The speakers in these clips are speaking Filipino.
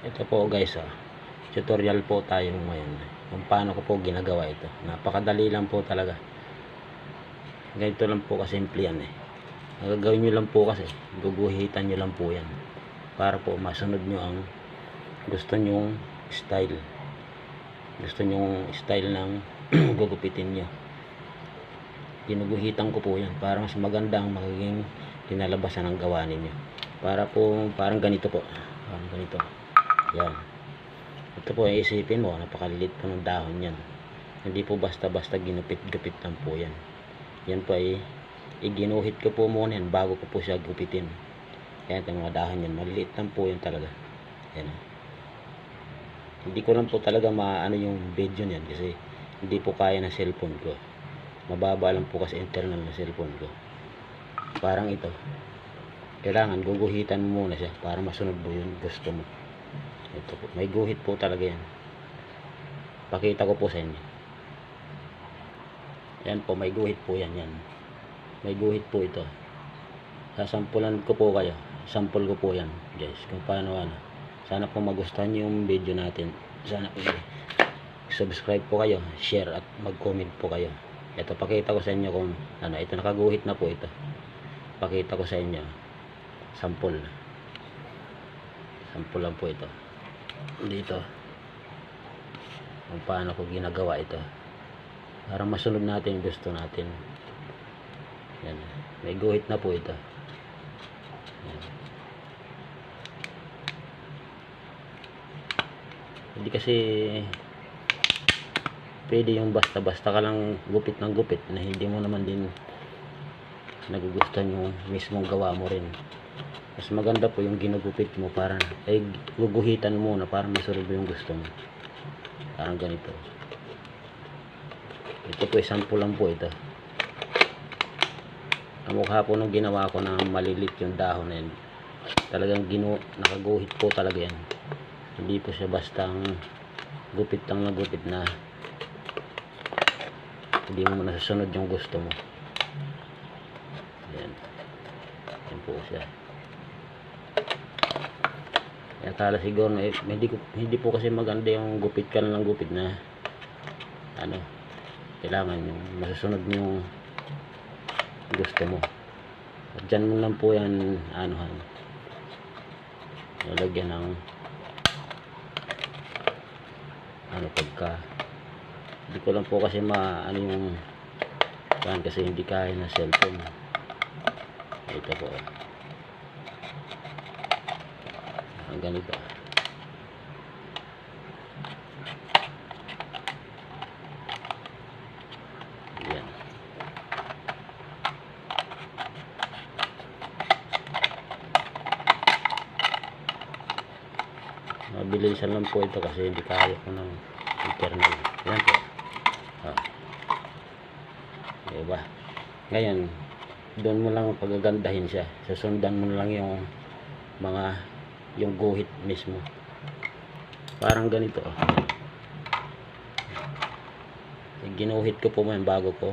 Ito po guys, tutorial po tayo ngayon kung paano ko po ginagawa ito. Napakadali lang po talaga. Ganito lang po kasimple yan Ang gagawin nyo lang po kasi, guguhitan nyo lang po yan para po masunod nyo ang gusto nyong style. Gusto nyong style ng gugupitin nyo. Ginuguhitan ko po yan para mas maganda ang magiging kinalabasan ng gawa ninyo. Para po, parang ganito po. Parang ganito. Yan. Ito po, isipin mo, napakaliit po ng dahon yan. Hindi po basta-basta ginupit-gupit lang po yan. Yan po ay iginuhit ko po muna yan bago ko po siya gupitin. Kaya itong mga dahon yan, maliliit lang po yan talaga. Yan. Hindi ko lang po talaga maano yung video niyan kasi hindi po kaya ng cellphone ko. Mababa lang po kasi internal na cellphone ko. Parang ito. Kailangan guguhitan mo muna siya para masunod mo yung gusto mo. Ito po. May guhit po talaga yan. Pakita ko po sa inyo. Yan po, may guhit po yan. May guhit po ito. Sasampulan ko po kayo. Sample ko po yan guys. Kung paano Sana po magustuhan yung video natin. Sana po subscribe po kayo, share at mag-comment po kayo. Ito, pakita ko sa inyo kung ito nakaguhit na po ito. Pakita ko sa inyo. Sample lang po ito. Dito kung paano ko ginagawa ito para masunod natin gusto natin. Yan. May guhit na po ito. Yan. Hindi kasi pwede yung basta-basta ka lang gupit ng gupit na hindi mo naman din nagugustuhan yung mismong gawa mo rin. Mas maganda po yung ginugupit mo para guguhitan mo na para masunod yung gusto mo. Parang ganito. Ito po sample lang po ito. Ang mukha po nung ginawa ko na malilit yung dahon na yan. Talagang nakaguhit po talaga yan. Hindi po siya bastang gupit lang na gupit na hindi mo nasusunod yung gusto mo. Yan. Yan po siya. Akala siguro na hindi po kasi maganda yung gupit ka lang ng gupit na kailangan yung masusunod yung gusto mo. At dyan mo lang po yan lalagyan ng pagka hindi ko lang po kasi yung kasi hindi kaya na cellphone. Ito po ang ganito. Yan. Mabilisan lang po ito kasi hindi kaya ko ng internal. Yan po. Diba? Ngayon, doon mo lang pagagandahin siya. Susundan mo lang yung yung guhit mismo. Parang ganito. Ginuhit ko po bago ko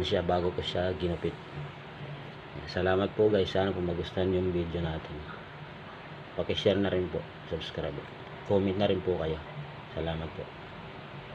siya, bago ko siya ginupit. Salamat po guys. Sana po magustuhan yung video natin. Paki-share na rin po. Subscribe. Comment na rin po kayo. Salamat po.